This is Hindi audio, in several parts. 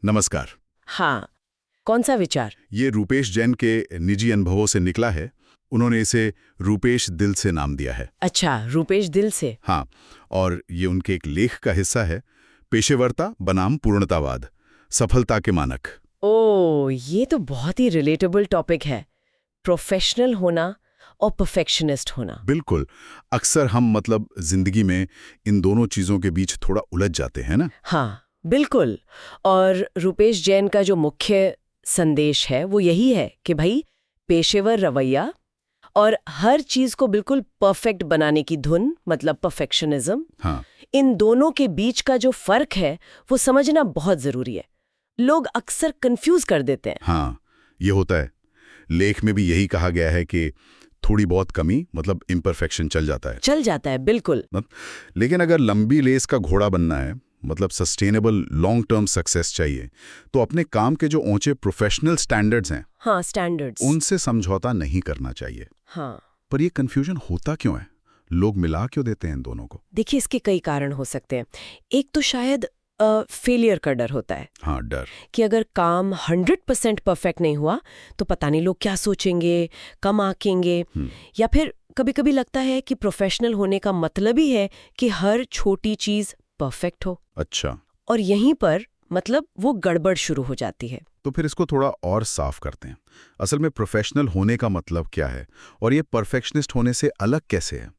नमस्कार। हाँ, कौन सा विचार? ये रूपेश जैन के निजी अनुभवों से निकला है। उन्होंने इसे रूपेश दिल से नाम दिया है। अच्छा, रूपेश दिल से। हाँ, और ये उनके एक लेख का हिस्सा है, पेशेवरता बनाम पूर्णतावाद, सफलता के मानक। ओ, ये तो बहुत ही रिलेटेबल टॉपिक है। प्रोफेशनल होना और परफेक्शनिस्ट होना। बिल्कुल। अक्सर हम जिंदगी में इन दोनों चीजों के बीच थोड़ा उलझ जाते हैं ना। हाँ, बिल्कुल। और रूपेश जैन का जो मुख्य संदेश है वो यही है कि भाई पेशेवर रवैया और हर चीज को बिल्कुल परफेक्ट बनाने की धुन, मतलब परफेक्शनिज्म, हाँ, इन दोनों के बीच का जो फर्क है वो समझना बहुत जरूरी है। लोग अक्सर कंफ्यूज कर देते हैं। हाँ, ये होता है। लेख में भी यही कहा गया है कि थोड़ी बहुत कमी इम्परफेक्शन चल जाता है। बिल्कुल। लेकिन अगर लंबी रेस का घोड़ा बनना है, सस्टेनेबल लॉन्ग टर्म सक्सेस चाहिए, तो अपने काम के जो ऊंचे प्रोफेशनल स्टैंडर्ड्स हैं, हाँ, स्टैंडर्ड्स, उनसे समझौता नहीं करना चाहिए। हाँ। पर ये कंफ्यूजन होता क्यों है? लोग मिला क्यों देते हैं इन दोनों को? देखिए, इसके कई कारण हो सकते हैं। एक तो शायद फेलियर का डर होता है। हाँ, डर कि अगर काम 100% परफेक्ट नहीं हुआ तो पता नहीं लोग क्या सोचेंगे, कम आंकेंगे। या फिर कभी-कभी लगता है कि प्रोफेशनल होने का मतलब ही है कि हर छोटी चीज परफेक्ट हो। अच्छा, और यहीं पर वो गड़बड़ शुरू हो जाती है। तो फिर इसको थोड़ा और साफ करते हैं। असल में प्रोफेशनल होने का मतलब क्या है और ये परफेक्शनिस्ट होने से अलग कैसे है?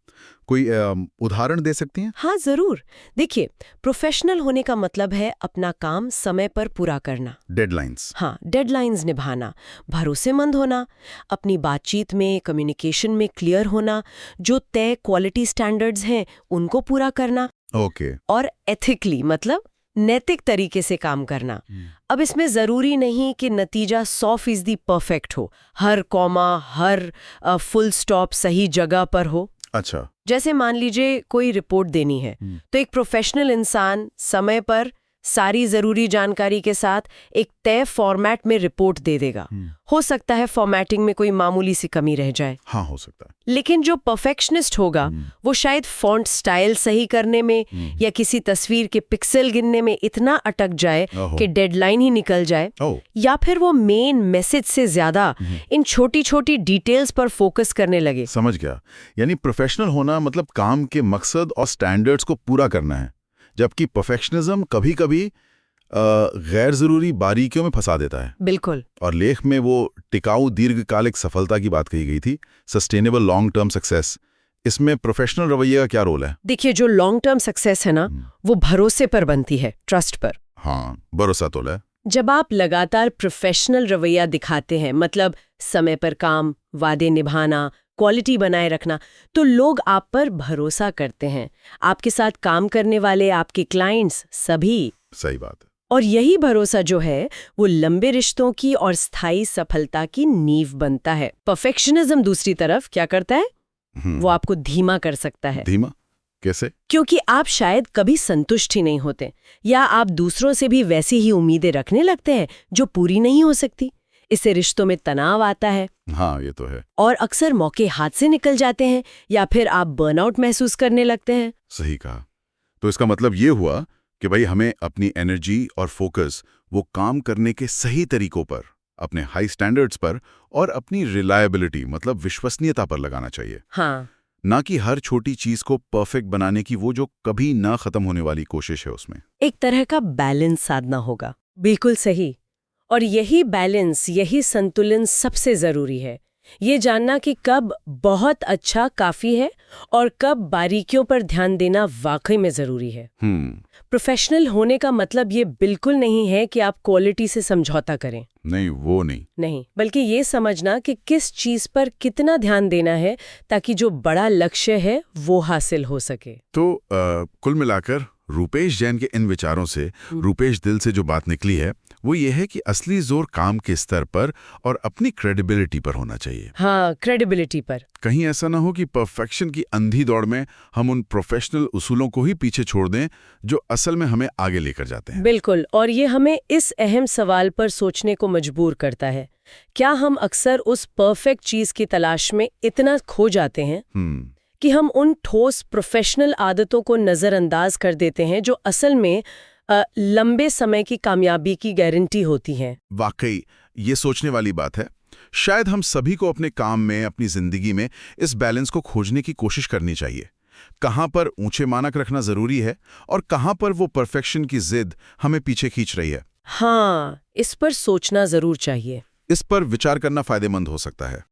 कोई उदाहरण दे सकती हैं? हाँ, जरूर। देखिए, प्रोफेशनल होने का मतलब है अपना काम समय पर पूरा करना। डेडलाइंस। हाँ, डेडलाइंस निभाना, भरोसेमंद होना, अपनी बातचीत में, कम्युनिकेशन में क्लियर होना, जो तय क्वालिटी स्टैंडर्ड्स हैं उनको पूरा करना। ओके। और एथिकली, नैतिक तरीके से काम करना। अब इसमें जरूरी नहीं कि नतीजा 100% परफेक्ट हो, हर कॉमा, हर फुल स्टॉप सही जगह पर हो। अच्छा। जैसे मान लीजिए कोई रिपोर्ट देनी है, तो एक प्रोफेशनल इंसान समय पर सारी जरूरी जानकारी के साथ एक तय फॉर्मेट में रिपोर्ट दे देगा। हो सकता है फॉर्मेटिंग में कोई मामूली सी कमी रह जाए। हाँ, हो सकता है। लेकिन जो परफेक्शनिस्ट होगा वो शायद फॉन्ट स्टाइल सही करने में या किसी तस्वीर के पिक्सल गिनने में इतना अटक जाए कि डेडलाइन ही निकल जाए, या फिर वो मेन मैसेज से ज्यादा इन छोटी छोटी डिटेल्स पर फोकस करने लगे। समझ गया। यानी प्रोफेशनल होना काम के मकसद और स्टैंडर्ड्स को पूरा करना है, जबकि परफेक्शनिज्म कभी-कभी गैर जरूरी बारीकियों में फंसा देता है। बिल्कुल। और लेख में वो टिकाऊ दीर्घकालिक सफलता की बात कही गई थी, सस्टेनेबल लॉन्ग टर्म सक्सेस। इसमें प्रोफेशनल रवैया का क्या रोल है? देखिए, जो लॉन्ग टर्म सक्सेस है ना, वो भरोसे पर बनती है, ट्रस्ट पर। हाँ, भरोसा तो है। जब आप लगातार प्रोफेशनल रवैया दिखाते हैं, समय पर काम, वादे निभाना, क्वालिटी बनाए रखना, तो लोग आप पर भरोसा करते हैं। आपके साथ काम करने वाले, आपके क्लाइंट्स, सभी। सही बात है। और यही भरोसा जो है वो लंबे रिश्तों की और स्थायी सफलता की नींव बनता है। परफेक्शनिज्म दूसरी तरफ क्या करता है? वो आपको धीमा कर सकता है। धीमा कैसे? क्योंकि आप शायद कभी संतुष्ट ही नहीं होते, या आप दूसरों से भी वैसी ही उम्मीदें रखने लगते हैं जो पूरी नहीं हो सकती। इससे रिश्तों में तनाव आता है। हाँ, ये तो है। और अक्सर मौके हाथ से निकल जाते हैं, या फिर आप बर्नआउट महसूस करने लगते हैं। सही कहा। तो इसका मतलब ये हुआ कि भाई हमें अपनी एनर्जी और फोकस वो काम करने के सही तरीकों पर, अपने हाई स्टैंडर्ड्स पर और अपनी रिलायबिलिटी विश्वसनीयता पर लगाना चाहिए। हाँ, ना कि हर छोटी चीज को परफेक्ट बनाने की वो जो कभी ना खत्म होने वाली कोशिश है उसमें। एक तरह का बैलेंस साधना होगा। बिल्कुल सही। और यही बैलेंस, यही संतुलन सबसे जरूरी है। ये जानना कि कब बहुत अच्छा काफी है और कब बारीकियों पर ध्यान देना वाकई में जरूरी है। प्रोफेशनल होने का मतलब ये बिल्कुल नहीं है कि आप क्वालिटी से समझौता करें। नहीं, वो नहीं, बल्कि ये समझना कि किस चीज पर कितना ध्यान देना है ताकि जो बड़ा लक्ष्य है वो हासिल हो सके। तो कुल मिलाकर रूपेश जैन के इन विचारों से, रूपेश दिल से जो बात निकली है वो ये है कि असली जोर काम के स्तर पर और अपनी क्रेडिबिलिटी पर होना चाहिए। हाँ, क्रेडिबिलिटी पर। कहीं ऐसा ना हो कि परफेक्शन की अंधी दौड़ में हम उन प्रोफेशनल उसूलों को ही पीछे छोड़ दें जो असल में हमें आगे लेकर जाते हैं। बिल्कुल। और ये हमें इस अहम सवाल पर सोचने को मजबूर करता है, क्या हम अक्सर उस परफेक्ट चीज की तलाश में इतना खो जाते हैं कि हम उन ठोस प्रोफेशनल आदतों को नजरअंदाज कर देते हैं जो असल में लंबे समय की कामयाबी की गारंटी होती हैं। वाकई ये सोचने वाली बात है। शायद हम सभी को अपने काम में, अपनी जिंदगी में इस बैलेंस को खोजने की कोशिश करनी चाहिए। कहाँ पर ऊंचे मानक रखना जरूरी है और कहाँ पर वो परफेक्शन की जिद हमें पीछे खींच रही है। हाँ, इस पर सोचना जरूर चाहिए। इस पर विचार करना फायदेमंद हो सकता है।